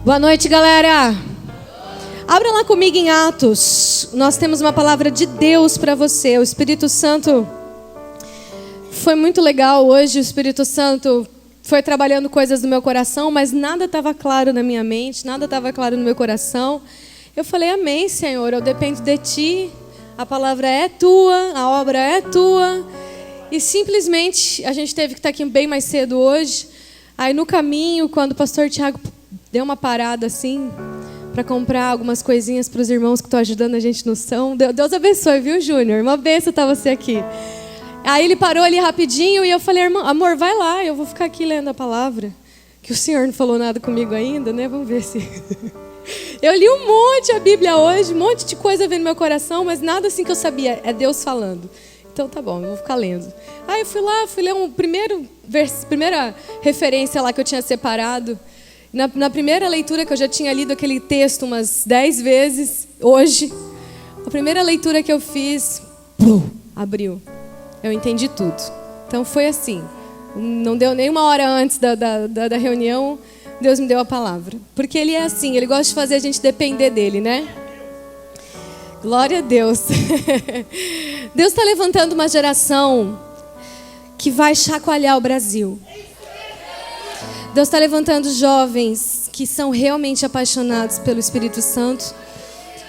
Boa noite, galera. Abra lá comigo em Atos. Nós temos uma palavra de Deus para você. O Espírito Santo foi muito legal hoje. O Espírito Santo foi trabalhando coisas no meu coração, mas nada estava claro na minha mente, nada estava claro no meu coração. Eu falei, amém, Senhor, eu dependo de Ti. A palavra é Tua, a obra é Tua. E simplesmente a gente teve que estar aqui bem mais cedo hoje. Aí no caminho, quando o pastor Tiago deu uma parada assim, para comprar algumas coisinhas para os irmãos que estão ajudando a gente no som. Deus abençoe, viu, Júnior? Uma bênção estar você aqui. Aí ele parou ali rapidinho e eu falei, irmão, amor, vai lá, eu vou ficar aqui lendo a palavra. Que o Senhor não falou nada comigo ainda, né? Vamos ver se... Eu li um monte a Bíblia hoje, um monte de coisa veio no meu coração, mas nada assim que eu sabia, é Deus falando. Então tá bom, eu vou ficar lendo. Aí eu fui lá, fui ler primeira referência lá que eu tinha separado. Na primeira leitura que eu já tinha lido aquele texto umas 10 vezes, hoje, a primeira leitura que eu fiz, abriu. Eu entendi tudo. Então foi assim. Não deu nem uma hora antes da reunião, Deus me deu a palavra. Porque Ele é assim, Ele gosta de fazer a gente depender dEle, né? Glória a Deus. Deus está levantando uma geração que vai chacoalhar o Brasil. Deus está levantando jovens que são realmente apaixonados pelo Espírito Santo.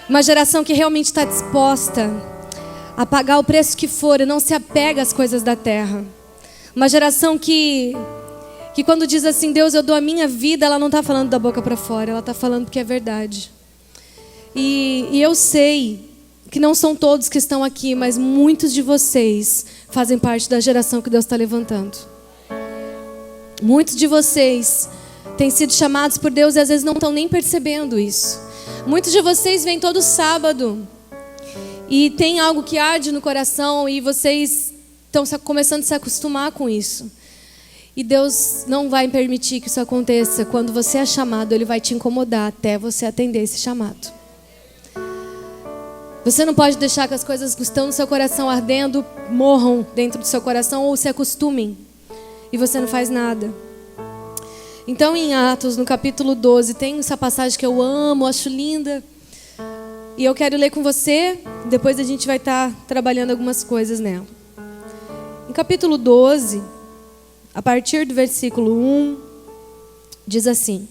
Uma geração que realmente está disposta a pagar o preço que for e não se apega às coisas da terra. Uma geração que quando diz assim, Deus, eu dou a minha vida, ela não está falando da boca para fora, ela está falando porque é verdade. E eu sei que não são todos que estão aqui, mas muitos de vocês fazem parte da geração que Deus está levantando. Muitos de vocês têm sido chamados por Deus e às vezes não estão nem percebendo isso. Muitos de vocês vêm todo sábado e tem algo que arde no coração e vocês estão começando a se acostumar com isso. E Deus não vai permitir que isso aconteça. Quando você é chamado, Ele vai te incomodar até você atender esse chamado. Você não pode deixar que as coisas que estão no seu coração ardendo morram dentro do seu coração ou se acostumem. E você não faz nada. Então em Atos, no capítulo 12, tem essa passagem que eu amo, acho linda. E eu quero ler com você, depois a gente vai estar trabalhando algumas coisas nela. Em capítulo 12, a partir do versículo 1, diz assim: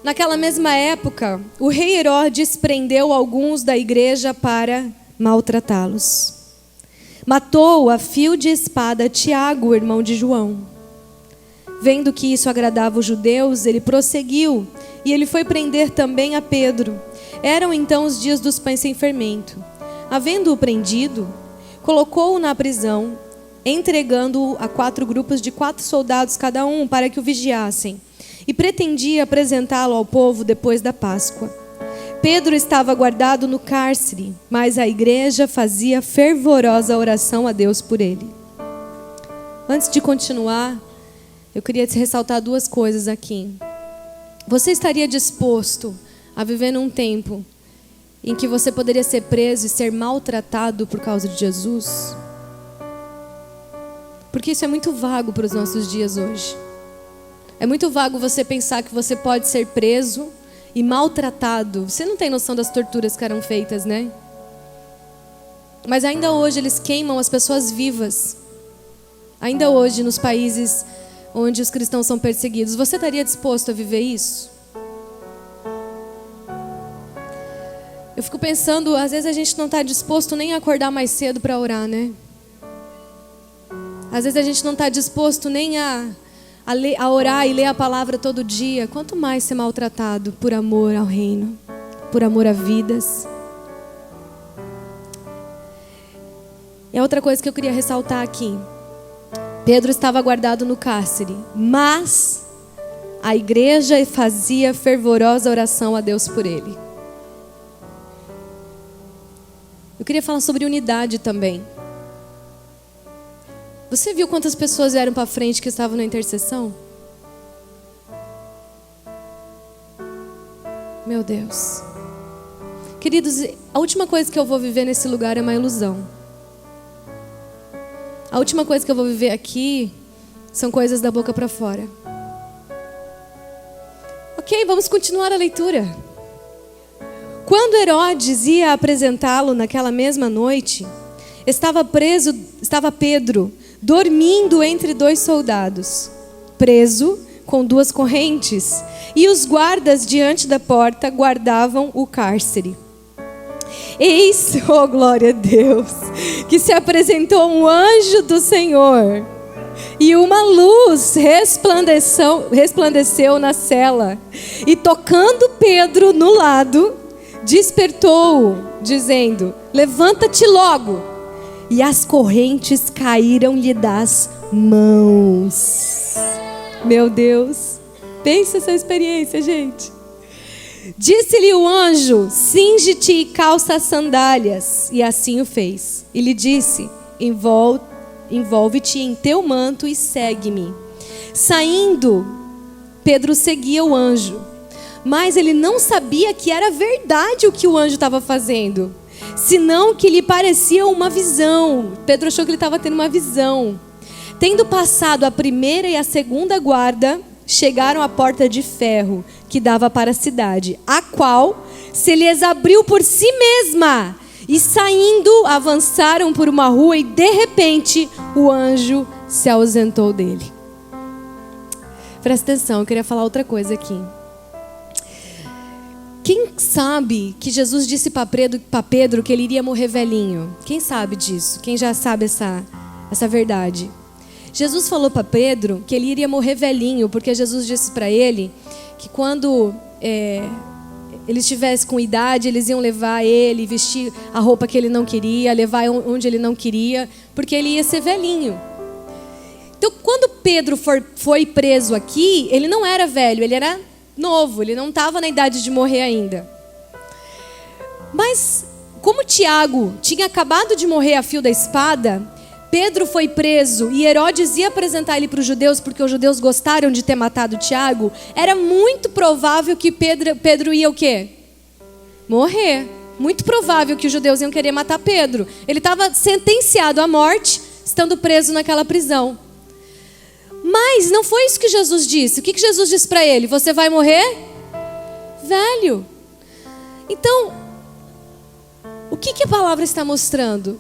naquela mesma época, o rei Herodes prendeu alguns da igreja para maltratá-los. Matou a fio de espada Tiago, o irmão de João. Vendo que isso agradava os judeus, ele prosseguiu e ele foi prender também a Pedro. Eram então os dias dos pães sem fermento. Havendo-o prendido, colocou-o na prisão, entregando-o a 4 grupos de 4 soldados cada um para que o vigiassem, e pretendia apresentá-lo ao povo depois da Páscoa. Pedro estava guardado no cárcere, mas a igreja fazia fervorosa oração a Deus por ele. Antes de continuar, eu queria te ressaltar 2 coisas aqui. Você estaria disposto a viver num tempo em que você poderia ser preso e ser maltratado por causa de Jesus? Porque isso é muito vago para os nossos dias hoje. É muito vago você pensar que você pode ser preso e maltratado. Você não tem noção das torturas que eram feitas, né? Mas ainda hoje eles queimam as pessoas vivas. Ainda hoje nos países onde os cristãos são perseguidos. Você estaria disposto a viver isso? Eu fico pensando, às vezes a gente não está disposto nem a acordar mais cedo para orar, né? Às vezes a gente não está disposto nem a orar e ler a palavra todo dia. Quanto mais ser maltratado por amor ao reino, por amor a vidas. É outra coisa que eu queria ressaltar aqui. Pedro estava guardado no cárcere, mas a igreja fazia fervorosa oração a Deus por ele. Eu queria falar sobre unidade também. Você viu quantas pessoas vieram para frente que estavam na intercessão? Meu Deus. Queridos, a última coisa que eu vou viver nesse lugar é uma ilusão. A última coisa que eu vou viver aqui são coisas da boca para fora. Ok, vamos continuar a leitura. Quando Herodes ia apresentá-lo naquela mesma noite, estava Pedro, dormindo entre 2 soldados, preso com 2 correntes, e os guardas diante da porta guardavam o cárcere. Eis, oh glória a Deus, que se apresentou um anjo do Senhor, e uma luz resplandeceu na cela, e tocando Pedro no lado, despertou-o, dizendo: levanta-te logo. E as correntes caíram-lhe das mãos. Meu Deus, pensa essa experiência, gente. Disse-lhe o anjo: cinge-te e calça as sandálias. E assim o fez. E lhe disse: envolve-te em teu manto e segue-me. Saindo, Pedro seguia o anjo. Mas ele não sabia que era verdade o que o anjo estava fazendo, senão que lhe parecia uma visão. Pedro achou que ele estava tendo uma visão. Tendo passado a primeira e a segunda guarda, chegaram à porta de ferro que dava para a cidade, a qual se lhes abriu por si mesma. E saindo, avançaram por uma rua e de repente o anjo se ausentou dele. Presta atenção, eu queria falar outra coisa aqui. Quem sabe que Jesus disse para Pedro que ele iria morrer velhinho? Quem sabe disso? Quem já sabe essa verdade? Jesus falou para Pedro que ele iria morrer velhinho, porque Jesus disse para ele que quando ele estivesse com idade, eles iam levar ele, vestir a roupa que ele não queria, levar onde ele não queria, porque ele ia ser velhinho. Então, quando Pedro foi preso aqui, ele não era velho, ele era novo, ele não estava na idade de morrer ainda. Mas, como Tiago tinha acabado de morrer a fio da espada, Pedro foi preso e Herodes ia apresentar ele para os judeus, porque os judeus gostaram de ter matado Tiago. Era muito provável que Pedro ia o quê? Morrer. Muito provável que os judeus iam querer matar Pedro. Ele estava sentenciado à morte, estando preso naquela prisão. Mas não foi isso que Jesus disse. O que Jesus disse para ele? Você vai morrer velho. Então, o que a palavra está mostrando?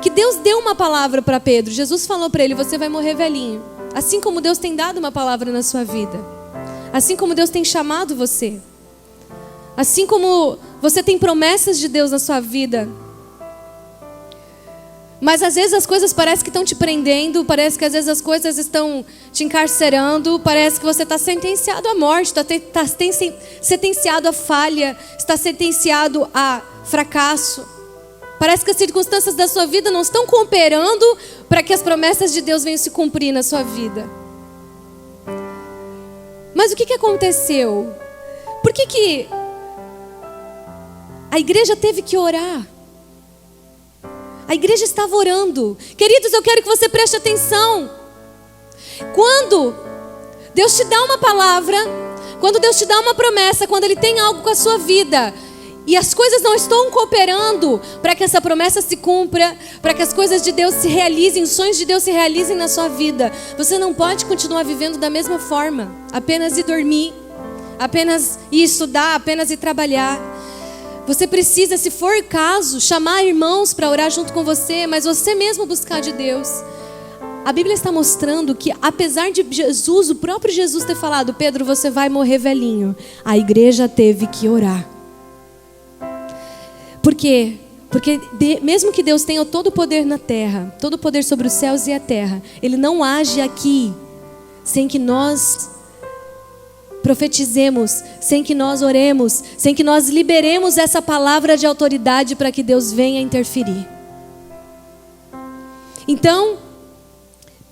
Que Deus deu uma palavra para Pedro. Jesus falou para ele: você vai morrer velhinho. Assim como Deus tem dado uma palavra na sua vida. Assim como Deus tem chamado você. Assim como você tem promessas de Deus na sua vida. Mas às vezes as coisas parecem que estão te prendendo, parece que às vezes as coisas estão te encarcerando, parece que você está sentenciado à morte, está sentenciado à falha, está sentenciado a fracasso. Parece que as circunstâncias da sua vida não estão cooperando para que as promessas de Deus venham se cumprir na sua vida. Mas o que aconteceu? Por que a igreja teve que orar? A igreja estava orando. Queridos, eu quero que você preste atenção. Quando Deus te dá uma palavra, quando Deus te dá uma promessa, quando Ele tem algo com a sua vida, e as coisas não estão cooperando para que essa promessa se cumpra, para que as coisas de Deus se realizem, os sonhos de Deus se realizem na sua vida, você não pode continuar vivendo da mesma forma, apenas ir dormir, apenas ir estudar, apenas ir trabalhar. Você precisa, se for o caso, chamar irmãos para orar junto com você, mas você mesmo buscar de Deus. A Bíblia está mostrando que, apesar de Jesus, o próprio Jesus ter falado: Pedro, você vai morrer velhinho, a igreja teve que orar. Por quê? Porque mesmo que Deus tenha todo o poder na terra, todo o poder sobre os céus e a terra, Ele não age aqui sem que nós profetizemos, sem que nós oremos, sem que nós liberemos essa palavra de autoridade para que Deus venha interferir. Então,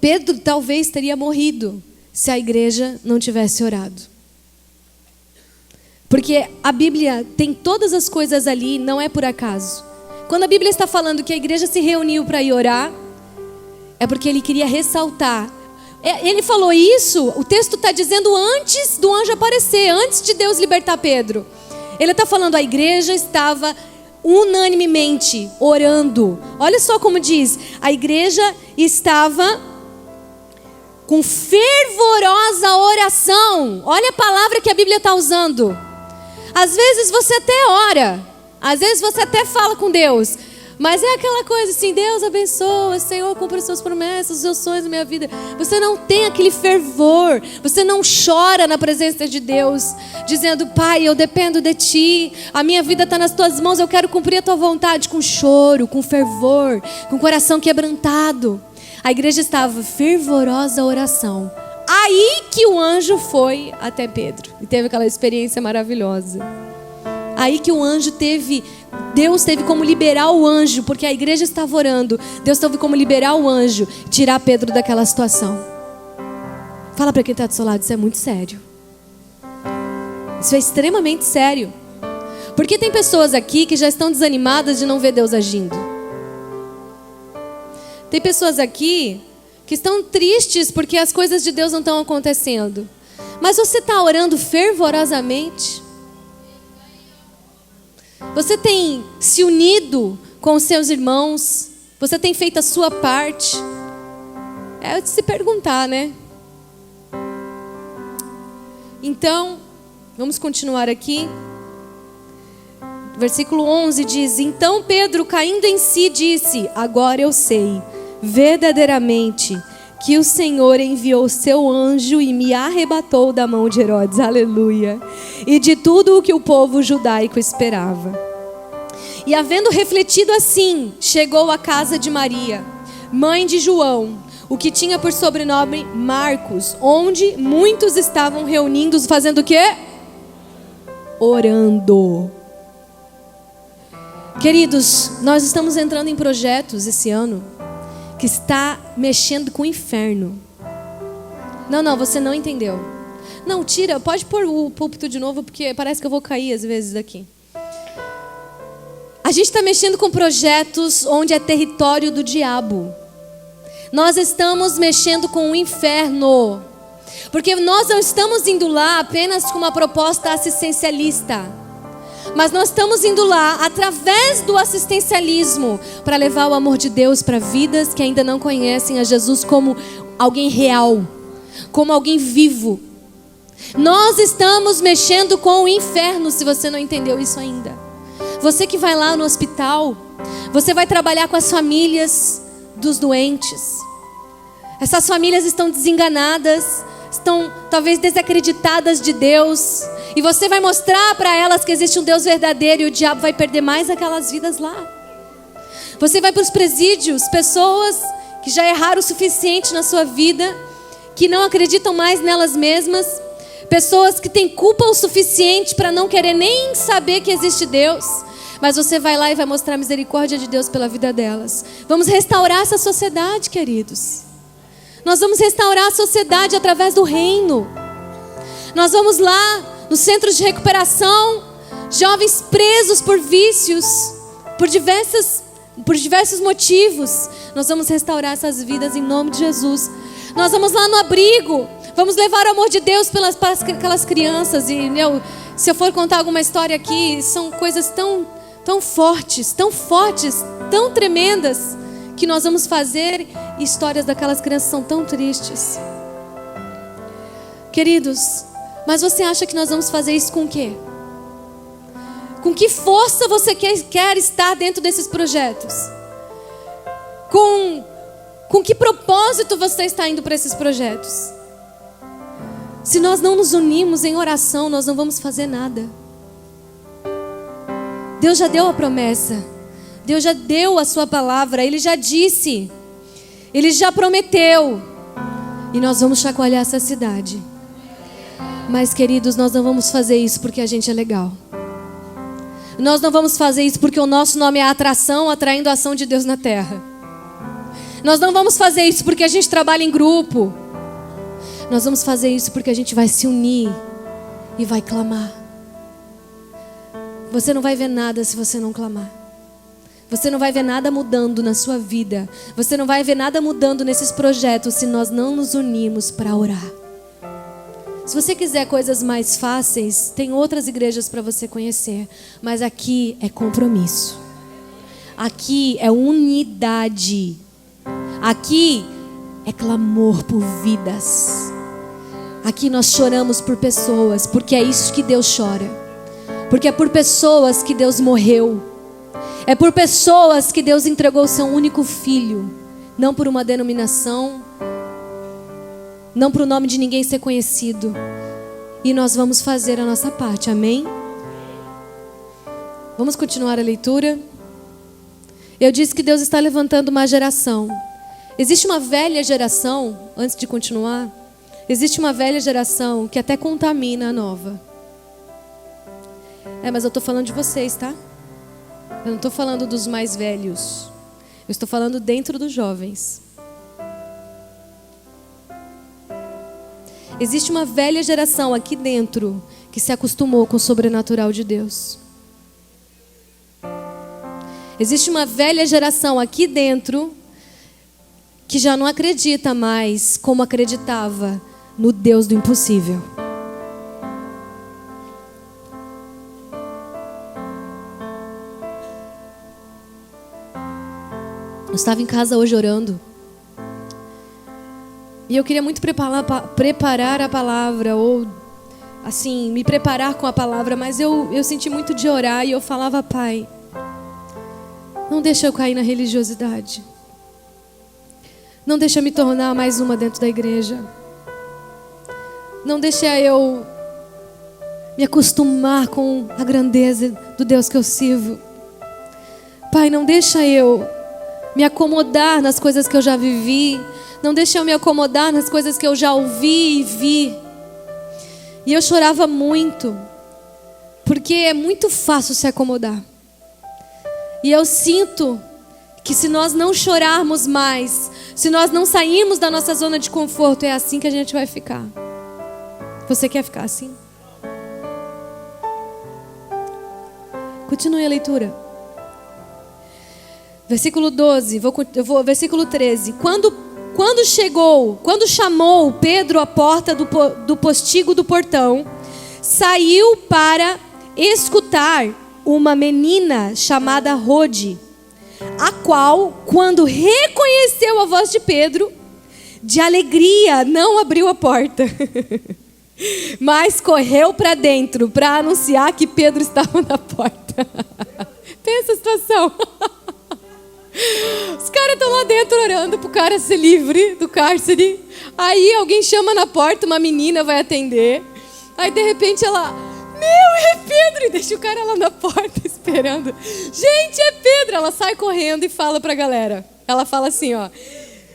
Pedro talvez teria morrido se a igreja não tivesse orado. Porque a Bíblia tem todas as coisas ali, não é por acaso. Quando a Bíblia está falando que a igreja se reuniu para ir orar, é porque Ele queria ressaltar. Ele falou isso, o texto está dizendo antes do anjo aparecer, antes de Deus libertar Pedro. Ele está falando, a igreja estava unanimemente orando. Olha só como diz, a igreja estava com fervorosa oração. Olha a palavra que a Bíblia está usando. Às vezes você até ora, às vezes você até fala com Deus, mas é aquela coisa assim: Deus abençoa, Senhor, cumpre as suas promessas, os seus sonhos na minha vida. Você não tem aquele fervor, você não chora na presença de Deus, dizendo: Pai, eu dependo de Ti, a minha vida está nas Tuas mãos, eu quero cumprir a Tua vontade, com choro, com fervor, com o coração quebrantado. A igreja estava fervorosa oração. Aí que o anjo foi até Pedro e teve aquela experiência maravilhosa. Aí que o anjo teve, Deus teve como liberar o anjo, porque a igreja estava orando. Deus teve como liberar o anjo, tirar Pedro daquela situação. Fala para quem está do seu lado: isso é muito sério. Isso é extremamente sério. Porque tem pessoas aqui que já estão desanimadas de não ver Deus agindo. Tem pessoas aqui que estão tristes porque as coisas de Deus não estão acontecendo. Mas você está orando fervorosamente? Você tem se unido com os seus irmãos? Você tem feito a sua parte? É de se perguntar, né? Então, vamos continuar aqui. Versículo 11 diz: Então Pedro, caindo em si, disse: Agora eu sei verdadeiramente que o Senhor enviou seu anjo e me arrebatou da mão de Herodes, aleluia, e de tudo o que o povo judaico esperava. E havendo refletido assim, chegou à casa de Maria, mãe de João, o que tinha por sobrenome Marcos, onde muitos estavam reunidos, fazendo o quê? Orando. Queridos, nós estamos entrando em projetos esse ano que está mexendo com o inferno. Não, você não entendeu. Não, tira, pode pôr o púlpito de novo, porque parece que eu vou cair às vezes daqui. A gente está mexendo com projetos onde é território do diabo. Nós estamos mexendo com o inferno. Porque nós não estamos indo lá apenas com uma proposta assistencialista. Mas nós estamos indo lá através do assistencialismo para levar o amor de Deus para vidas que ainda não conhecem a Jesus como alguém real, como alguém vivo. Nós estamos mexendo com o inferno, se você não entendeu isso ainda. Você que vai lá no hospital, você vai trabalhar com as famílias dos doentes. Essas famílias estão desenganadas, estão talvez desacreditadas de Deus, e você vai mostrar para elas que existe um Deus verdadeiro, e o diabo vai perder mais aquelas vidas lá. Você vai para os presídios, pessoas que já erraram o suficiente na sua vida, que não acreditam mais nelas mesmas, pessoas que têm culpa o suficiente para não querer nem saber que existe Deus, mas você vai lá e vai mostrar a misericórdia de Deus pela vida delas. Vamos restaurar essa sociedade, queridos. Nós vamos restaurar a sociedade através do reino. Nós vamos lá nos centros de recuperação, jovens presos por vícios, por diversos motivos. Nós vamos restaurar essas vidas em nome de Jesus. Nós vamos lá no abrigo, vamos levar o amor de Deus para aquelas crianças. E se eu for contar alguma história aqui, são coisas tão fortes, tão tremendas, que nós vamos fazer. Histórias daquelas crianças são tão tristes. Queridos, mas você acha que nós vamos fazer isso com o quê? Com que força você quer estar dentro desses projetos? Com que propósito você está indo para esses projetos? Se nós não nos unimos em oração, nós não vamos fazer nada. Deus já deu a promessa. Deus já deu a sua palavra. Ele já disse. Ele já prometeu. E nós vamos chacoalhar essa cidade. Mas, queridos, nós não vamos fazer isso porque a gente é legal. Nós não vamos fazer isso porque o nosso nome é atração, atraindo a ação de Deus na terra. Nós não vamos fazer isso porque a gente trabalha em grupo. Nós vamos fazer isso porque a gente vai se unir e vai clamar. Você não vai ver nada se você não clamar. Você não vai ver nada mudando na sua vida. Você não vai ver nada mudando nesses projetos se nós não nos unirmos para orar. Se você quiser coisas mais fáceis, tem outras igrejas para você conhecer. Mas aqui é compromisso. Aqui é unidade. Aqui é clamor por vidas. Aqui nós choramos por pessoas, porque é isso que Deus chora. Porque é por pessoas que Deus morreu. É por pessoas que Deus entregou o seu único filho. Não por uma denominação, não para o nome de ninguém ser conhecido. E nós vamos fazer a nossa parte, amém? Vamos continuar a leitura. Eu disse que Deus está levantando uma geração. Existe uma velha geração, antes de continuar, existe uma velha geração que até contamina a nova. Mas eu estou falando de vocês, tá? Eu não estou falando dos mais velhos. Eu estou falando dentro dos jovens. Existe uma velha geração aqui dentro que se acostumou com o sobrenatural de Deus. Existe uma velha geração aqui dentro que já não acredita mais como acreditava no Deus do impossível. Eu estava em casa hoje orando. E eu queria muito preparar a palavra, ou assim, me preparar com a palavra, mas eu senti muito de orar e eu falava: Pai, não deixa eu cair na religiosidade. Não deixa eu me tornar mais uma dentro da igreja. Não deixa eu me acostumar com a grandeza do Deus que eu sirvo. Pai, não deixa eu me acomodar nas coisas que eu já vivi. Não deixa eu me acomodar nas coisas que eu já ouvi e vi. E eu chorava muito, porque é muito fácil se acomodar. E eu sinto que se nós não chorarmos mais, se nós não sairmos da nossa zona de conforto, é assim que a gente vai ficar. Você quer ficar assim? Continue a leitura. Versículo 12, versículo 13. Quando chamou Pedro à porta do postigo do portão, saiu para escutar uma menina chamada Rode, a qual, quando reconheceu a voz de Pedro, de alegria não abriu a porta, mas correu para dentro para anunciar que Pedro estava na porta. Pensa a situação. Os caras estão lá dentro orando pro cara ser livre do cárcere. Aí alguém chama na porta, uma menina vai atender. Aí de repente ela: meu, é Pedro! E deixa o cara lá na porta esperando. Gente, é Pedro! Ela sai correndo e fala pra galera. Ela fala assim, ó.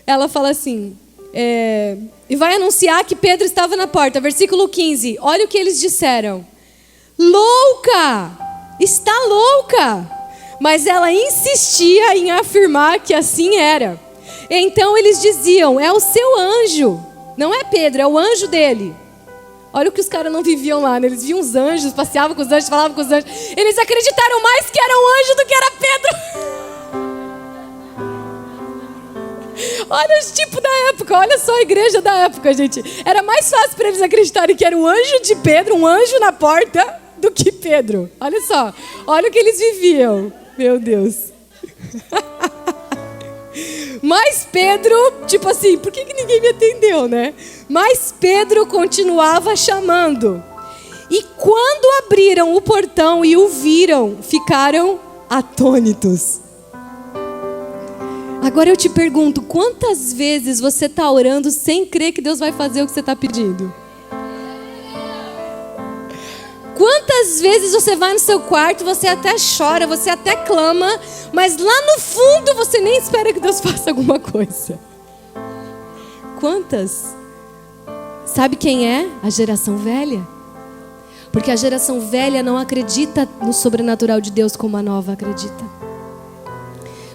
Ela fala assim, e vai anunciar que Pedro estava na porta. Versículo 15. Olha o que eles disseram: louca! Está louca! Mas ela insistia em afirmar que assim era. Então eles diziam: é o seu anjo. Não é Pedro, é o anjo dele. Olha o que os caras não viviam lá, né? Eles viam os anjos, passeavam com os anjos, falavam com os anjos. Eles acreditaram mais que era um anjo do que era Pedro. Olha os tipos da época, olha só a igreja da época, gente. Era mais fácil para eles acreditarem que era um anjo de Pedro, um anjo na porta, do que Pedro. Olha só, olha o que eles viviam. Meu Deus. Mas Pedro, tipo assim, por que ninguém me atendeu, né? Mas Pedro continuava chamando. E quando abriram o portão e o viram, ficaram atônitos. Agora eu te pergunto, quantas vezes você está orando sem crer que Deus vai fazer o que você está pedindo? Quantas vezes você vai no seu quarto, você até chora, você até clama, mas lá no fundo você nem espera que Deus faça alguma coisa? Quantas? Sabe quem é? A geração velha. Porque a geração velha não acredita no sobrenatural de Deus como a nova acredita.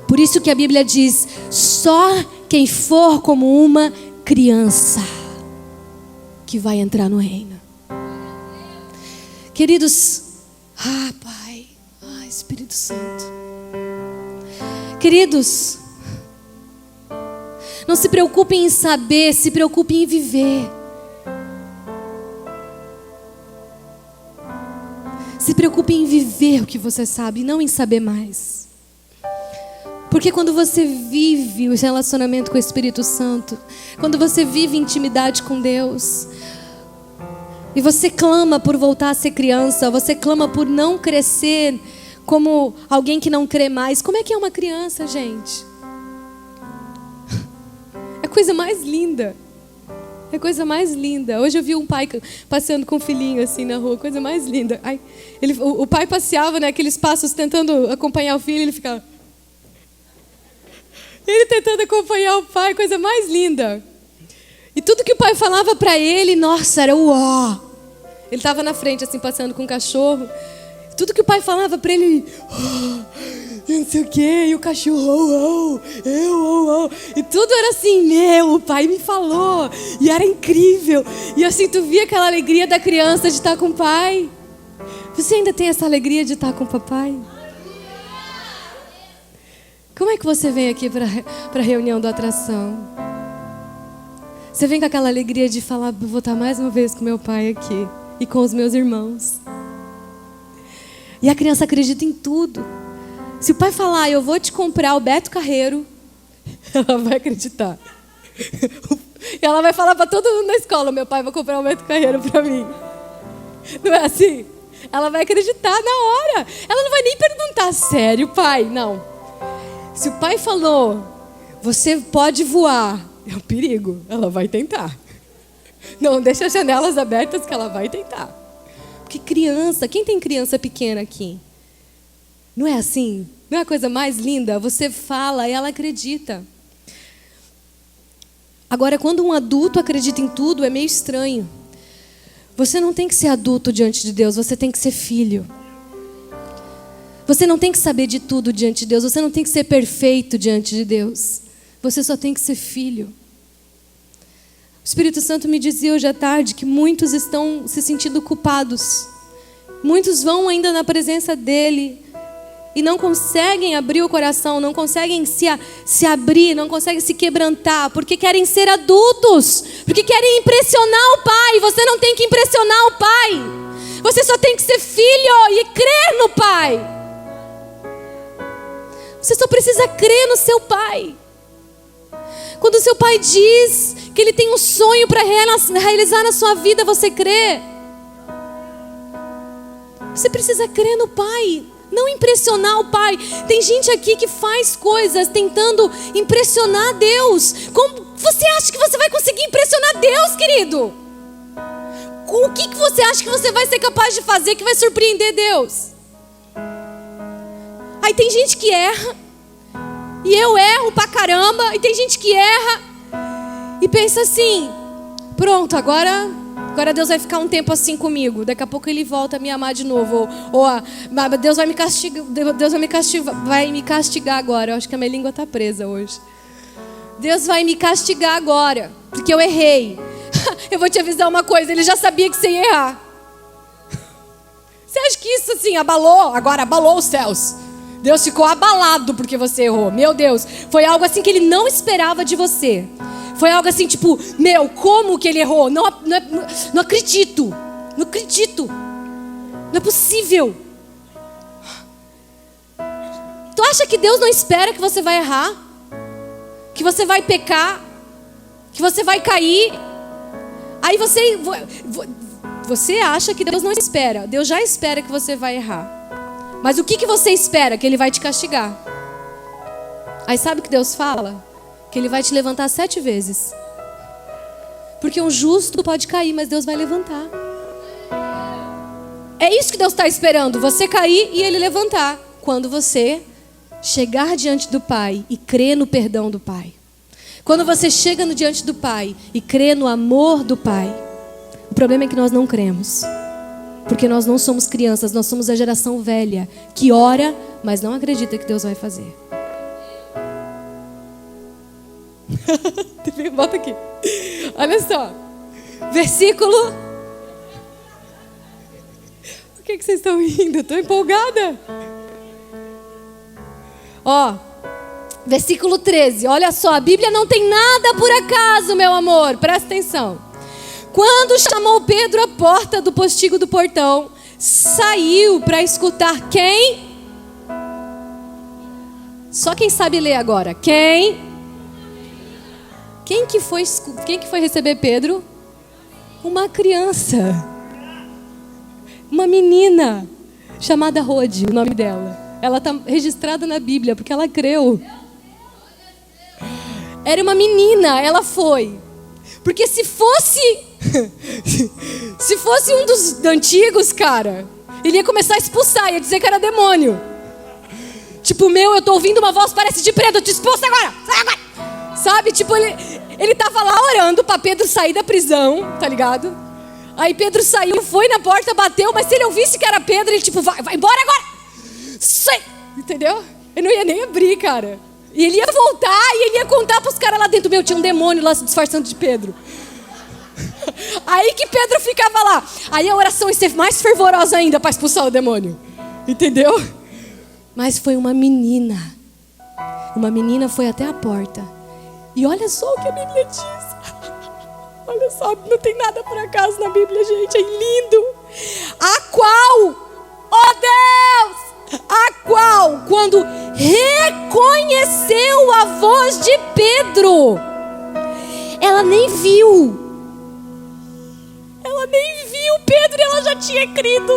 Por isso que a Bíblia diz: só quem for como uma criança que vai entrar no reino. Queridos, Pai, Espírito Santo. Queridos, não se preocupem em saber, se preocupem em viver. Se preocupem em viver o que você sabe, não em saber mais. Porque quando você vive o relacionamento com o Espírito Santo, quando você vive intimidade com Deus, e você clama por voltar a ser criança, você clama por não crescer como alguém que não crê mais. Como é que é uma criança, gente? É a coisa mais linda. É a coisa mais linda. Hoje eu vi um pai passeando com um filhinho assim na rua, coisa mais linda. Ai, o pai passeava, né, aqueles passos tentando acompanhar o filho, ele ficava... Ele tentando acompanhar o pai, coisa mais linda. E tudo que o pai falava para ele, nossa, era uó. Ele estava na frente, assim, passeando com o cachorro. Tudo que o pai falava para ele, não sei o quê, e o cachorro, e tudo era assim, o pai me falou, e era incrível. E assim, tu via aquela alegria da criança de estar com o pai. Você ainda tem essa alegria de estar com o papai? Como é que você vem aqui para a reunião da atração? Você vem com aquela alegria de falar, vou estar mais uma vez com meu pai aqui e com os meus irmãos. E a criança acredita em tudo. Se o pai falar, eu vou te comprar o Beto Carreiro, ela vai acreditar. E ela vai falar para todo mundo na escola, meu pai vai comprar o Beto Carreiro para mim. Não é assim? Ela vai acreditar na hora. Ela não vai nem perguntar, sério, pai? Não. Se o pai falou, você pode voar, é um perigo, ela vai tentar. Não deixa as janelas abertas que ela vai tentar. Porque criança, quem tem criança pequena aqui? Não é assim? Não é a coisa mais linda? Você fala e ela acredita. Agora, quando um adulto acredita em tudo, é meio estranho. Você não tem que ser adulto diante de Deus, você tem que ser filho. Você não tem que saber de tudo diante de Deus. Você não tem que ser perfeito diante de Deus. Você só tem que ser filho. O Espírito Santo me dizia hoje à tarde que muitos estão se sentindo culpados. Muitos vão ainda na presença dEle e não conseguem abrir o coração, não conseguem se abrir, não conseguem se quebrantar, porque querem ser adultos, porque querem impressionar o Pai. Você não tem que impressionar o Pai. Você só tem que ser filho e crer no Pai. Você só precisa crer no seu pai. Quando o seu pai diz que ele tem um sonho para realizar na sua vida, você crê? Você precisa crer no pai, não impressionar o pai. Tem gente aqui que faz coisas tentando impressionar Deus. Como você acha que você vai conseguir impressionar Deus, querido? O que você acha que você vai ser capaz de fazer que vai surpreender Deus? Aí tem gente que erra, e eu erro pra caramba, e tem gente que erra e pensa assim, pronto, agora Deus vai ficar um tempo assim comigo, daqui a pouco Ele volta a me amar de novo, ou Deus vai me castigar agora. Eu acho que a minha língua está presa hoje. Deus vai me castigar agora, porque eu errei. Eu vou te avisar uma coisa, Ele já sabia que você ia errar. Você acha que isso assim abalou os céus? Deus ficou abalado porque você errou. Meu Deus, foi algo assim que Ele não esperava de você. Foi algo assim tipo, como que Ele errou? Não acredito. Não acredito. Não é possível. Tu acha que Deus não espera que você vai errar? Que você vai pecar? Que você vai cair? Aí você acha que Deus não espera. Deus já espera que você vai errar. Mas o que você espera? Que Ele vai te castigar. Aí sabe o que Deus fala? Que Ele vai te levantar 7 vezes. Porque um justo pode cair, mas Deus vai levantar. É isso que Deus está esperando. Você cair e Ele levantar. Quando você chegar diante do Pai e crer no perdão do Pai. Quando você chega diante do Pai e crê no amor do Pai. O problema é que nós não cremos. Porque nós não somos crianças, nós somos a geração velha, que ora, mas não acredita que Deus vai fazer. Bota aqui. Olha só. Versículo. Por que vocês estão rindo? Eu estou empolgada. Ó. Versículo 13. Olha só, a Bíblia não tem nada por acaso, meu amor. Presta atenção. Quando chamou Pedro à porta do postigo do portão, saiu para escutar quem? Só quem sabe ler agora. Quem que foi receber Pedro? Uma criança. Uma menina chamada Rode, o nome dela. Ela está registrada na Bíblia porque ela creu. Era uma menina, ela foi. Porque se fosse um dos antigos, cara, ele ia começar a expulsar, ia dizer que era demônio. Tipo, eu tô ouvindo uma voz, parece de Pedro, eu te expulso agora, sai agora. Sabe, tipo, ele tava lá orando pra Pedro sair da prisão, tá ligado? Aí Pedro saiu, foi na porta, bateu, mas se ele ouvisse que era Pedro, ele tipo, vai embora agora. Sai, entendeu? Ele não ia nem abrir, cara. E ele ia voltar e ele ia contar pros caras lá dentro. Tinha um demônio lá se disfarçando de Pedro. Aí que Pedro ficava lá. Aí a oração ia ser mais fervorosa ainda para expulsar o demônio. Entendeu? Mas foi uma menina. Uma menina foi até a porta. E olha só o que a Bíblia diz. Olha só, não tem nada por acaso na Bíblia, gente. É lindo. A qual, ó Deus, a qual, quando reconheceu a voz de Pedro, ela nem viu Pedro e ela já tinha crido.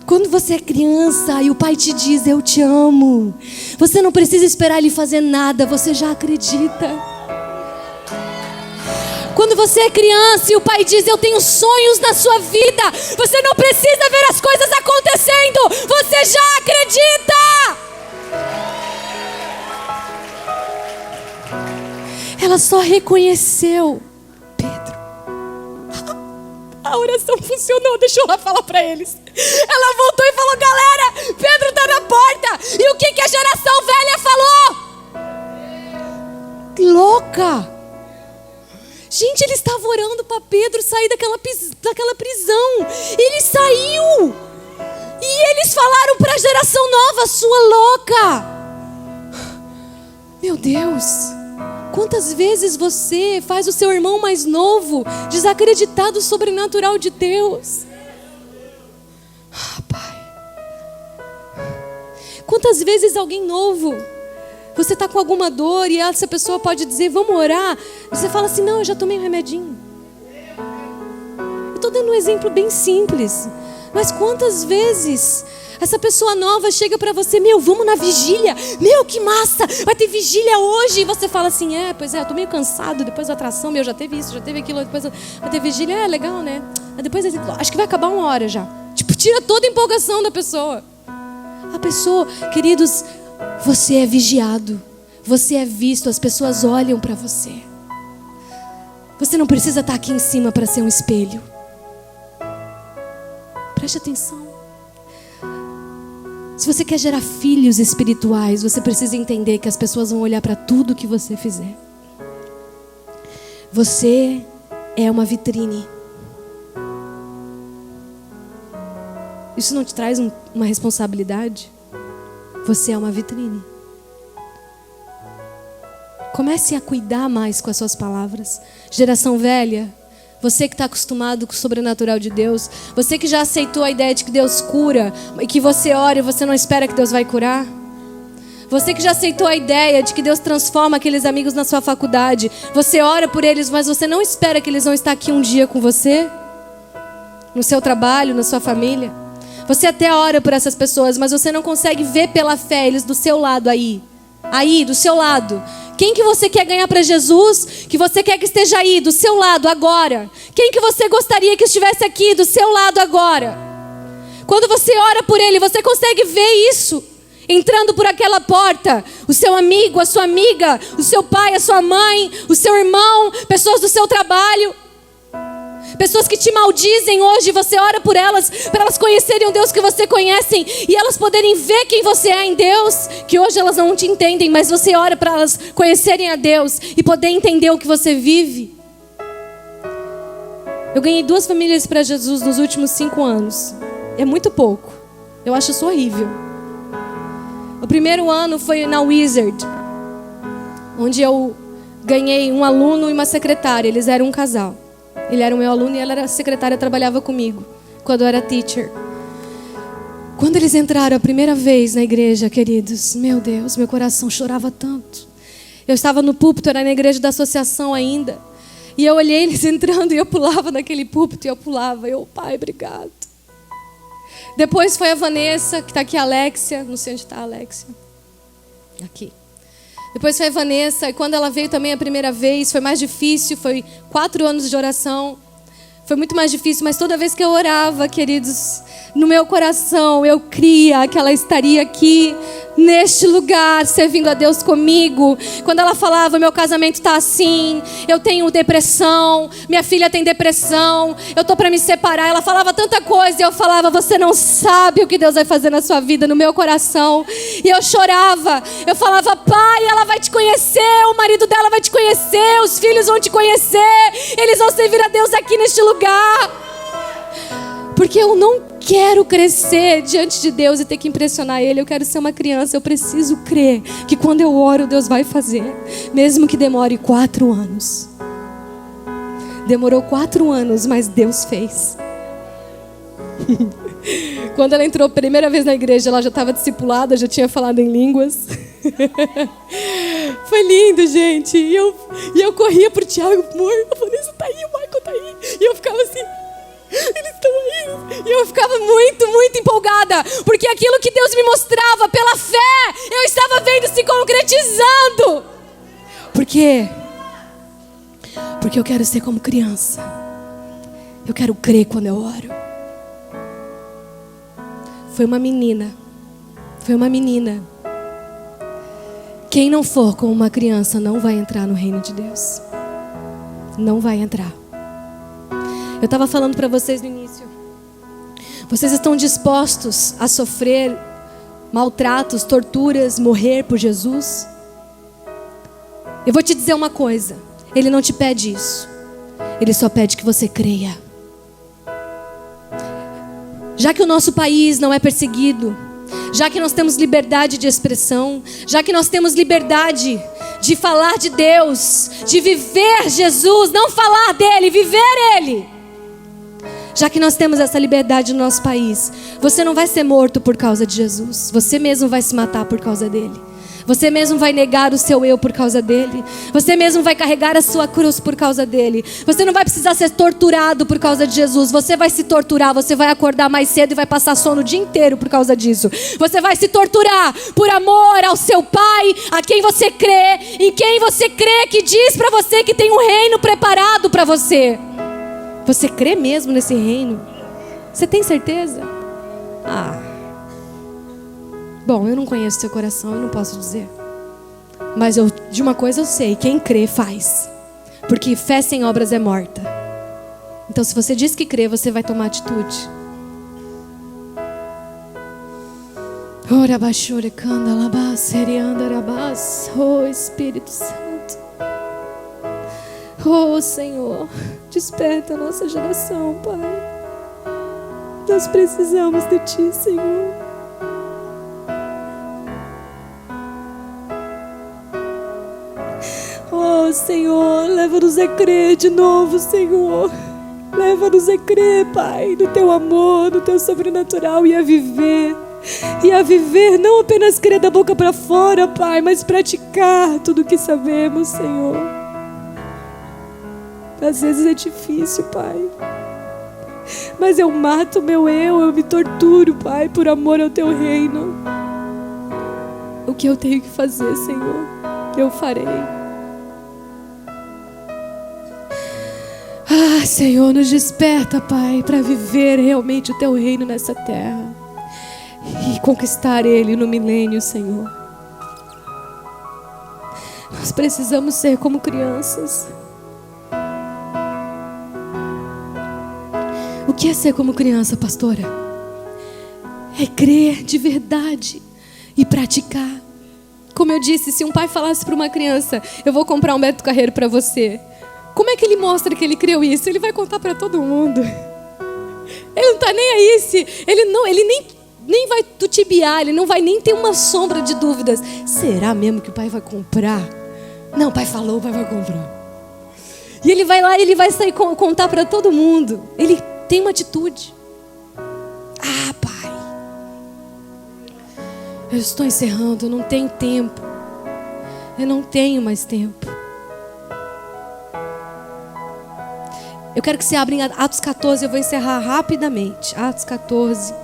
Quando você é criança e o pai te diz, eu te amo, você não precisa esperar ele fazer nada, você já acredita. Quando você é criança e o pai diz, eu tenho sonhos na sua vida, você não precisa ver as coisas acontecendo, você já acredita. Ela só reconheceu Pedro. A oração funcionou, deixa eu lá falar para eles. Ela voltou e falou, galera, Pedro está na porta. E o que a geração velha falou? Louca. Gente, ele estava orando para Pedro sair daquela prisão. Ele saiu. E eles falaram para a geração nova, sua louca. Meu Deus. Quantas vezes você faz o seu irmão mais novo desacreditar do sobrenatural de Deus? Pai. Quantas vezes alguém novo, você está com alguma dor e essa pessoa pode dizer, vamos orar. Você fala assim, não, eu já tomei um remedinho. Eu estou dando um exemplo bem simples. Mas quantas vezes essa pessoa nova chega para você, vamos na vigília. Que massa, vai ter vigília hoje. E você fala assim, pois é, eu tô meio cansado depois da atração, já teve isso, já teve aquilo, depois vai ter vigília, legal, né? Depois, acho que vai acabar 1 hora já. Tipo, tira toda a empolgação da pessoa. A pessoa, queridos, você é vigiado, você é visto, as pessoas olham para você. Você não precisa estar aqui em cima para ser um espelho. Preste atenção. Se você quer gerar filhos espirituais, você precisa entender que as pessoas vão olhar para tudo que você fizer. Você é uma vitrine. Isso não te traz uma responsabilidade? Você é uma vitrine. Comece a cuidar mais com as suas palavras. Geração velha, você que está acostumado com o sobrenatural de Deus, você que já aceitou a ideia de que Deus cura e que você ora e você não espera que Deus vai curar. Você que já aceitou a ideia de que Deus transforma aqueles amigos na sua faculdade, você ora por eles, mas você não espera que eles vão estar aqui um dia com você, no seu trabalho, na sua família. Você até ora por essas pessoas, mas você não consegue ver pela fé eles do seu lado aí, do seu lado. Quem que você quer ganhar para Jesus? Que você quer que esteja aí, do seu lado, agora? Quem que você gostaria que estivesse aqui, do seu lado, agora? Quando você ora por ele, você consegue ver isso? Entrando por aquela porta, o seu amigo, a sua amiga, o seu pai, a sua mãe, o seu irmão, pessoas do seu trabalho. Pessoas que te maldizem hoje, você ora por elas, para elas conhecerem o Deus que você conhece e elas poderem ver quem você é em Deus, que hoje elas não te entendem, mas você ora para elas conhecerem a Deus e poder entender o que você vive. Eu ganhei 2 famílias para Jesus nos últimos 5 anos. É muito pouco. Eu acho isso horrível. O primeiro ano foi na Wizard, onde eu ganhei um aluno e uma secretária. Eles eram um casal. Ele era o meu aluno e ela era secretária, trabalhava comigo, quando eu era teacher. Quando eles entraram a primeira vez na igreja, queridos, meu Deus, meu coração chorava tanto. Eu estava no púlpito, era na igreja da associação ainda. E eu olhei eles entrando e eu pulava naquele púlpito e eu pulava. Eu, Pai, obrigado. Depois foi a Vanessa, que está aqui, a Alexia. Não sei onde está a Alexia. Aqui. Depois foi a Vanessa, e quando ela veio também a primeira vez, foi mais difícil, foi 4 anos de oração. Foi muito mais difícil, mas toda vez que eu orava, queridos, no meu coração eu cria que ela estaria aqui, neste lugar, servindo a Deus comigo. Quando ela falava, meu casamento está assim, eu tenho depressão, minha filha tem depressão, eu estou para me separar. Ela falava tanta coisa e eu falava, você não sabe o que Deus vai fazer na sua vida, no meu coração. E eu chorava, eu falava, Pai, ela vai te conhecer, o marido dela vai te conhecer, os filhos vão te conhecer, eles vão servir a Deus aqui neste lugar. Porque eu não quero crescer diante de Deus e ter que impressionar Ele. Eu quero ser uma criança. Eu preciso crer que quando eu oro, Deus vai fazer. Mesmo que demore 4 anos. Demorou 4 anos, mas Deus fez. Quando ela entrou a primeira vez na igreja, ela já estava discipulada, já tinha falado em línguas. Foi lindo, gente. E eu corria pro Tiago, amor, a Vanessa tá aí, o Michael tá aí. E eu ficava assim, eles estão aí. E eu ficava muito, muito empolgada. Porque aquilo que Deus me mostrava pela fé, eu estava vendo se concretizando. Por quê? Porque eu quero ser como criança. Eu quero crer quando eu oro. Foi uma menina. Quem não for como uma criança não vai entrar no reino de Deus. Não vai entrar. Eu estava falando para vocês no início. Vocês estão dispostos a sofrer maltratos, torturas, morrer por Jesus? Eu vou te dizer uma coisa. Ele não te pede isso. Ele só pede que você creia. Já que o nosso país não é perseguido, já que nós temos liberdade de expressão, já que nós temos liberdade de falar de Deus, de viver Jesus, não falar dele, viver ele. Já que nós temos essa liberdade no nosso país, você não vai ser morto por causa de Jesus. Você mesmo vai se matar por causa dele. Você mesmo vai negar o seu eu por causa dele. Você mesmo vai carregar a sua cruz por causa dele. Você não vai precisar ser torturado por causa de Jesus. Você vai se torturar, você vai acordar mais cedo e vai passar sono o dia inteiro por causa disso. Você vai se torturar por amor ao seu Pai, a quem você crê, em quem você crê, que diz para você que tem um reino preparado para você. Você crê mesmo nesse reino? Você tem certeza? Bom, eu não conheço seu coração, eu não posso dizer. Mas de uma coisa eu sei, quem crê faz. Porque fé sem obras é morta. Então se você diz que crê, você vai tomar atitude. Oh Espírito Santo. Oh Senhor, desperta a nossa geração, Pai. Nós precisamos de Ti, Senhor. Oh Senhor, leva-nos a crer de novo, Senhor. Leva-nos a crer, Pai, no Teu amor, no Teu sobrenatural e a viver. E a viver, não apenas crer da boca para fora, Pai, mas praticar tudo o que sabemos, Senhor. Às vezes é difícil, Pai. Mas eu mato meu eu me torturo, Pai, por amor ao Teu reino. O que eu tenho que fazer, Senhor, eu farei. Senhor, nos desperta, Pai, para viver realmente o Teu reino nessa terra e conquistar Ele no milênio, Senhor. Nós precisamos ser como crianças. O que é ser como criança, pastora? É crer de verdade e praticar. Como eu disse, se um pai falasse para uma criança, eu vou comprar um Beto Carreiro para você, como é que ele mostra que ele creu isso? Ele vai contar para todo mundo. Ele não está nem aí, ele nem vai tutibiar, ele não vai nem ter uma sombra de dúvidas. Será mesmo que o pai vai comprar? Não, o pai falou, o pai vai comprar. E ele vai lá, ele vai sair contar para todo mundo. Ele tem uma atitude. Pai, Eu estou encerrando, eu não tenho tempo. Eu não tenho mais tempo. Eu quero que você abra em Atos 14, eu vou encerrar rapidamente. Atos 14,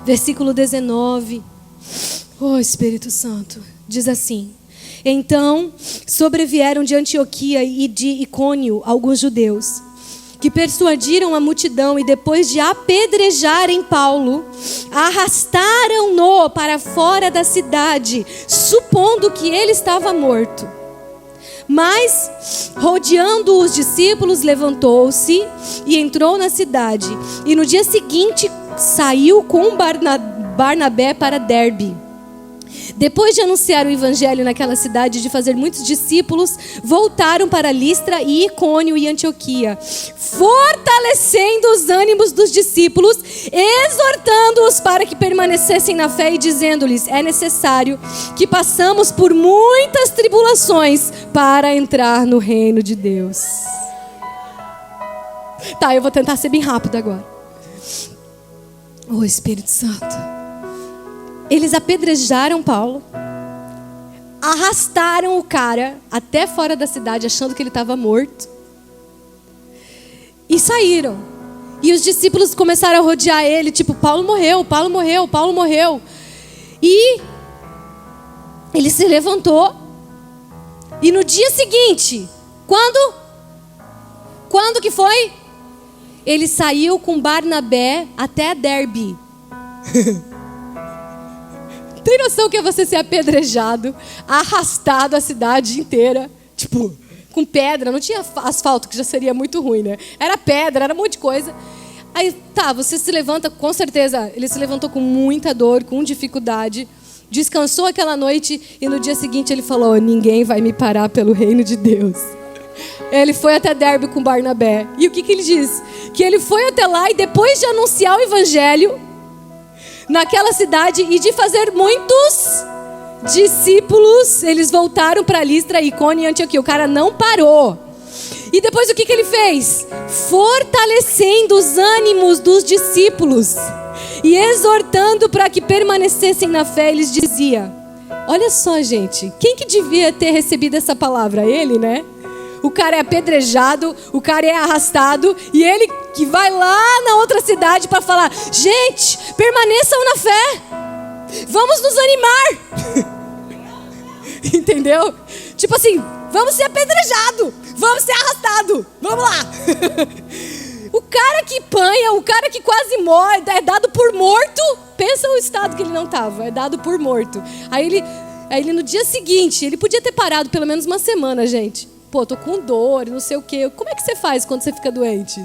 versículo 19. Oh, Espírito Santo, diz assim: então sobrevieram de Antioquia e de Icônio alguns judeus, que persuadiram a multidão e depois de apedrejarem Paulo, arrastaram-no para fora da cidade, supondo que ele estava morto. Mas, rodeando os discípulos, levantou-se e entrou na cidade. E no dia seguinte saiu com Barnabé para Derbe. Depois de anunciar o evangelho naquela cidade e de fazer muitos discípulos, voltaram para Listra e Icônio e Antioquia, fortalecendo os ânimos dos discípulos, exortando-os para que permanecessem na fé e dizendo-lhes: é necessário que passamos por muitas tribulações para entrar no reino de Deus. Tá, eu vou tentar ser bem rápido agora. Oh, Espírito Santo. Eles apedrejaram Paulo, arrastaram o cara até fora da cidade, achando que ele estava morto, e saíram. E os discípulos começaram a rodear ele, tipo: Paulo morreu, Paulo morreu, Paulo morreu. E ele se levantou, e no dia seguinte, quando que foi? Ele saiu com Barnabé até Derbe. Tem noção que é você ser apedrejado, arrastado a cidade inteira, tipo, com pedra? Não tinha asfalto, que já seria muito ruim, né? Era pedra, era um monte de coisa. Aí, tá, você se levanta, com certeza, ele se levantou com muita dor, com dificuldade, descansou aquela noite e no dia seguinte ele falou: ninguém vai me parar pelo reino de Deus. Ele foi até Derbe com Barnabé. E o que ele diz? Que ele foi até lá e depois de anunciar o evangelho naquela cidade e de fazer muitos discípulos, eles voltaram para Listra, Icônio e Antioquia. O cara não parou. E depois o que ele fez? Fortalecendo os ânimos dos discípulos e exortando para que permanecessem na fé, eles dizia: olha só, gente, quem que devia ter recebido essa palavra? Ele, né? O cara é apedrejado, o cara é arrastado, e ele que vai lá na outra cidade para falar: gente, permaneçam na fé, vamos nos animar. Entendeu? Tipo assim, vamos ser apedrejados, vamos ser arrastados, vamos lá. O cara que apanha, o cara que quase morre, é dado por morto. Pensa o estado que ele não estava, é dado por morto. Aí ele no dia seguinte, ele podia ter parado pelo menos uma semana, gente. Pô, tô com dor, não sei o quê. Como é que você faz quando você fica doente?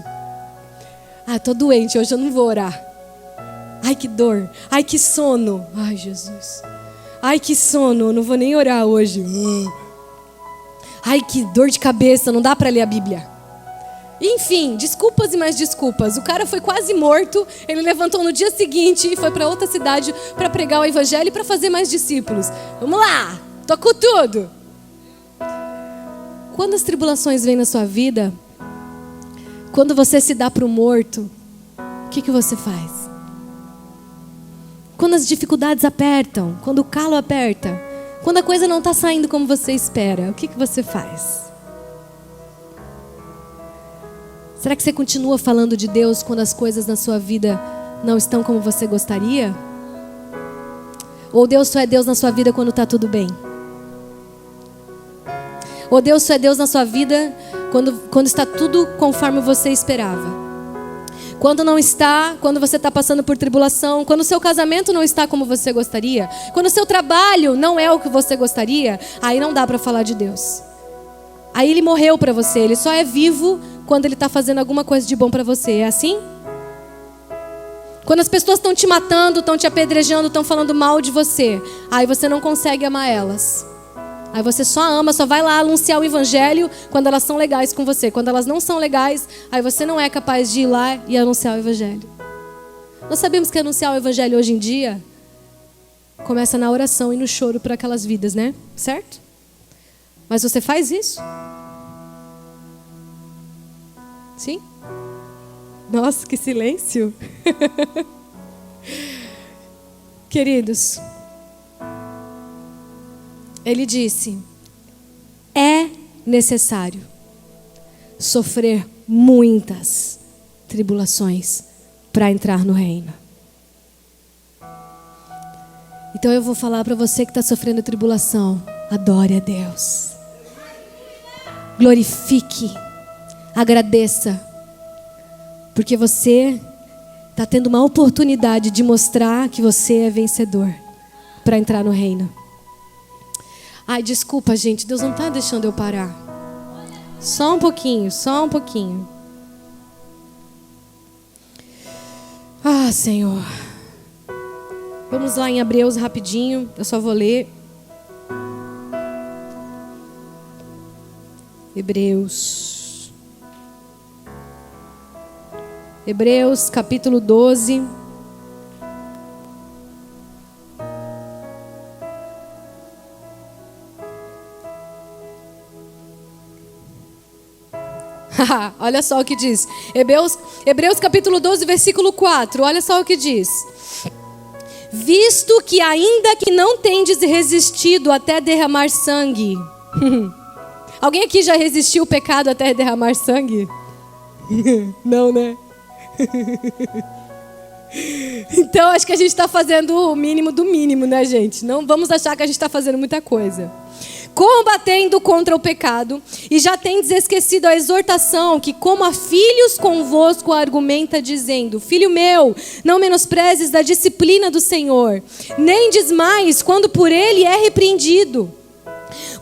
Ah, tô doente, hoje eu não vou orar. Ai, que dor. Ai, que sono. Ai, Jesus. Ai, que sono, eu não vou nem orar hoje. Ai, que dor de cabeça, não dá para ler a Bíblia. Enfim, desculpas e mais desculpas. O cara foi quase morto, ele levantou no dia seguinte e foi para outra cidade para pregar o evangelho e para fazer mais discípulos. Vamos lá, tô com tudo. Quando as tribulações vêm na sua vida, quando você se dá para o morto, o que você faz? Quando as dificuldades apertam, quando o calo aperta, quando a coisa não está saindo como você espera, o que você faz? Será que você continua falando de Deus quando as coisas na sua vida não estão como você gostaria? Ou Deus só é Deus na sua vida quando está tudo bem? Ou Deus só é Deus na sua vida quando está tudo conforme você esperava? Quando não está, quando você está passando por tribulação, quando o seu casamento não está como você gostaria, quando o seu trabalho não é o que você gostaria, aí não dá para falar de Deus. Aí ele morreu para você, ele só é vivo quando ele está fazendo alguma coisa de bom para você, é assim? Quando as pessoas estão te matando, estão te apedrejando, estão falando mal de você, aí você não consegue amar elas. Aí você só ama, só vai lá anunciar o evangelho quando elas são legais com você. Quando elas não são legais, aí você não é capaz de ir lá e anunciar o evangelho. Nós sabemos que anunciar o evangelho hoje em dia começa na oração e no choro por aquelas vidas, né? Certo? Mas você faz isso? Sim? Nossa, que silêncio. Queridos, Ele disse: é necessário sofrer muitas tribulações para entrar no reino. Então eu vou falar para você que está sofrendo tribulação: adore a Deus, glorifique, agradeça, porque você está tendo uma oportunidade de mostrar que você é vencedor para entrar no reino. Ai, desculpa, gente, Deus não está deixando eu parar. Só um pouquinho, só um pouquinho. Ah, Senhor. Vamos lá em Hebreus rapidinho, eu só vou ler. Hebreus capítulo 12. Olha só o que diz. Hebreus capítulo 12, versículo 4. Olha só o que diz. Visto que ainda que não tendes resistido até derramar sangue. Alguém aqui já resistiu o pecado até derramar sangue? Não, né? Então acho que a gente está fazendo o mínimo do mínimo, né, gente? Não vamos achar que a gente está fazendo muita coisa. Combatendo contra o pecado, e já tendes esquecido a exortação que, como a filhos convosco, argumenta, dizendo: Filho meu, não menosprezes da disciplina do Senhor, nem desmaies quando por ele é repreendido.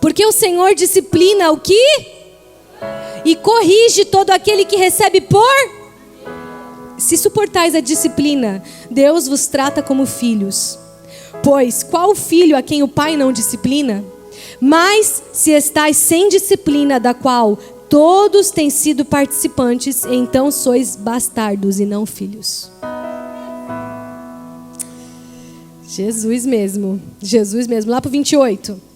Porque o Senhor disciplina o que? E corrige todo aquele que recebe por... Se suportais a disciplina, Deus vos trata como filhos. Pois qual filho a quem o pai não disciplina? Mas se estais sem disciplina, da qual todos têm sido participantes, então sois bastardos e não filhos. Jesus mesmo, lá para o 28.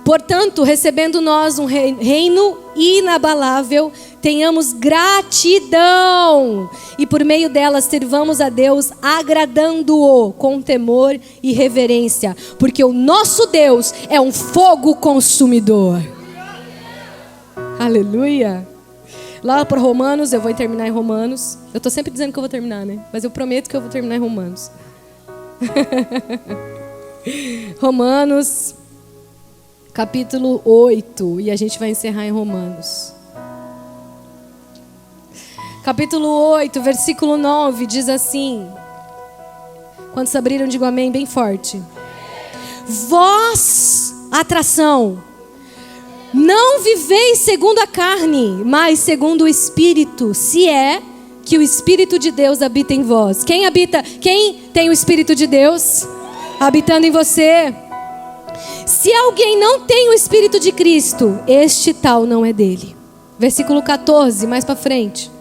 Portanto, recebendo nós um reino inabalável, tenhamos gratidão e por meio delas sirvamos a Deus, agradando-o com temor e reverência, porque o nosso Deus é um fogo consumidor. Aleluia. Lá para Romanos, eu vou terminar em Romanos. Eu estou sempre dizendo que eu vou terminar, né? Mas eu prometo que eu vou terminar em Romanos. Romanos capítulo 8, e a gente vai encerrar em Romanos. Capítulo 8, versículo 9, diz assim. Quantos abriram, digo amém bem forte. Vós, atração, não viveis segundo a carne, mas segundo o Espírito, se é que o Espírito de Deus habita em vós. Quem tem o Espírito de Deus habitando em você? Se alguém não tem o Espírito de Cristo, este tal não é dele. Versículo 14, mais para frente.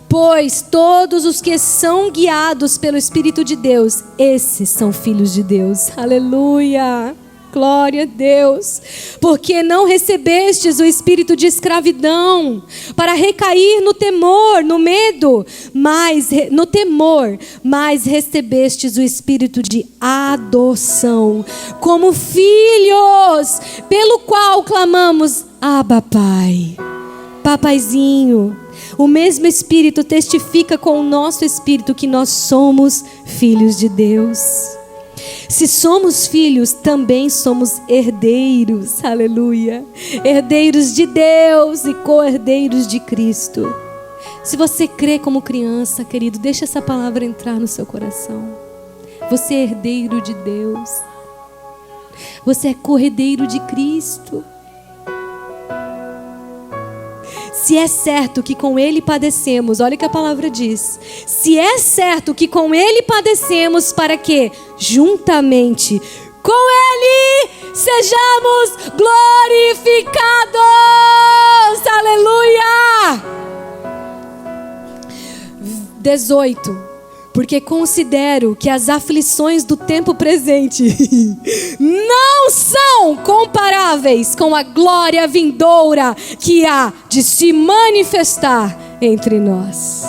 Pois todos os que são guiados pelo Espírito de Deus, esses são filhos de Deus. Aleluia, glória a Deus. Porque não recebestes o espírito de escravidão, para recair no temor, no medo, mas no temor, mas recebestes o espírito de adoção, como filhos, pelo qual clamamos: Abba, Pai, papaizinho. O mesmo Espírito testifica com o nosso espírito que nós somos filhos de Deus. Se somos filhos, também somos herdeiros, aleluia. Herdeiros de Deus e co-herdeiros de Cristo. Se você crê como criança, querido, deixa essa palavra entrar no seu coração. Você é herdeiro de Deus. Você é co-herdeiro de Cristo. Se é certo que com Ele padecemos, olha o que a palavra diz. Se é certo que com Ele padecemos, para que juntamente com Ele sejamos glorificados. Aleluia! 18. Porque considero que as aflições do tempo presente não são comparáveis com a glória vindoura que há de se manifestar entre nós.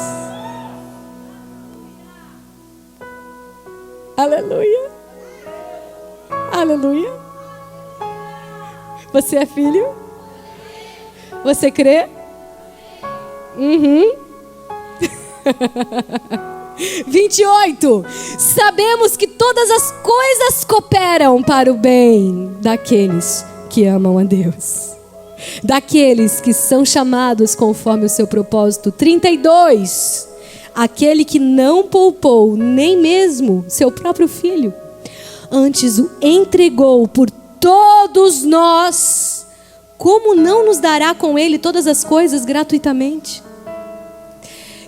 Aleluia. Aleluia. Você é filho? Você crê? 28. Sabemos que todas as coisas cooperam para o bem daqueles que amam a Deus, daqueles que são chamados conforme o seu propósito. 32. Aquele que não poupou nem mesmo seu próprio filho, antes o entregou por todos nós, como não nos dará com ele todas as coisas gratuitamente?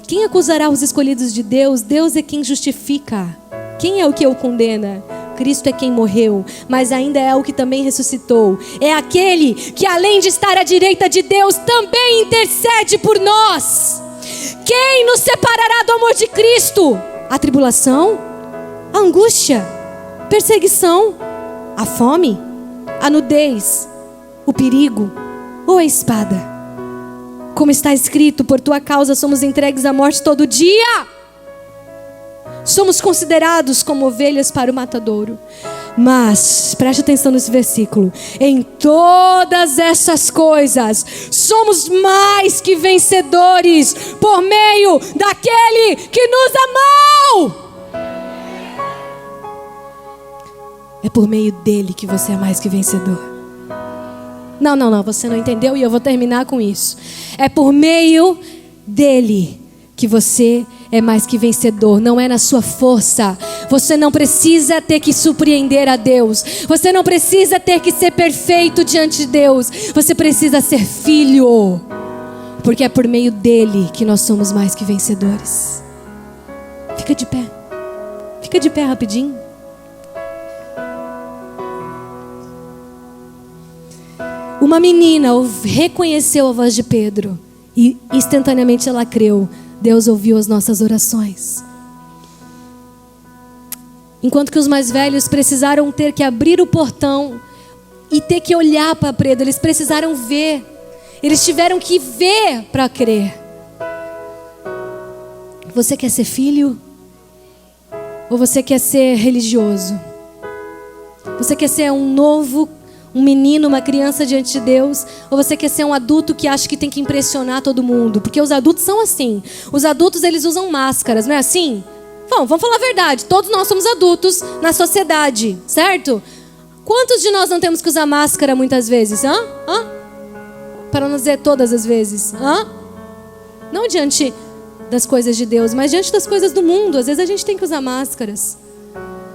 Quem acusará os escolhidos de Deus? Deus é quem justifica. Quem é o que o condena? Cristo é quem morreu, mas ainda é o que também ressuscitou. É aquele que, além de estar à direita de Deus, também intercede por nós. Quem nos separará do amor de Cristo? A tribulação? A angústia? Perseguição? A fome? A nudez? O perigo? Ou a espada? Como está escrito, por tua causa somos entregues à morte todo dia. Somos considerados como ovelhas para o matadouro. Mas, preste atenção nesse versículo. Em todas essas coisas, somos mais que vencedores por meio daquele que nos amou. É por meio dele que você é mais que vencedor. Não, você não entendeu e eu vou terminar com isso. É por meio dele que você é mais que vencedor, não é na sua força. Você não precisa ter que surpreender a Deus. Você não precisa ter que ser perfeito diante de Deus. Você precisa ser filho, porque é por meio dele que nós somos mais que vencedores. Fica de pé. Fica de pé rapidinho. Uma menina reconheceu a voz de Pedro e instantaneamente ela creu. Deus ouviu as nossas orações. Enquanto que os mais velhos precisaram ter que abrir o portão e ter que olhar para Pedro, eles precisaram ver. Eles tiveram que ver para crer. Você quer ser filho? Ou você quer ser religioso? Você quer ser um menino, uma criança diante de Deus? Ou você quer ser um adulto que acha que tem que impressionar todo mundo? Porque os adultos são assim. Os adultos, eles usam máscaras, não é assim? Vamos falar a verdade. Todos nós somos adultos na sociedade, certo? Quantos de nós não temos que usar máscara muitas vezes? Para não dizer todas as vezes. Não diante das coisas de Deus, mas diante das coisas do mundo. Às vezes a gente tem que usar máscaras.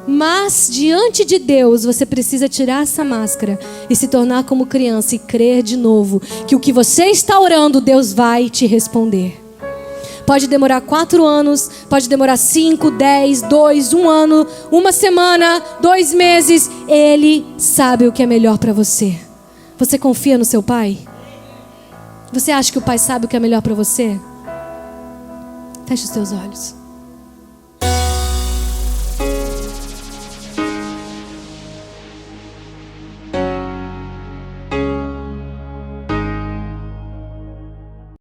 Mas diante de Deus você precisa tirar essa máscara e se tornar como criança e crer de novo que o que você está orando, Deus vai te responder. Pode demorar 4 anos, pode demorar 5, 10, 2, 1 ano, 1 semana, 2 meses. Ele sabe o que é melhor para você. Você confia no seu pai? Você acha que o pai sabe o que é melhor para você? Feche os teus olhos.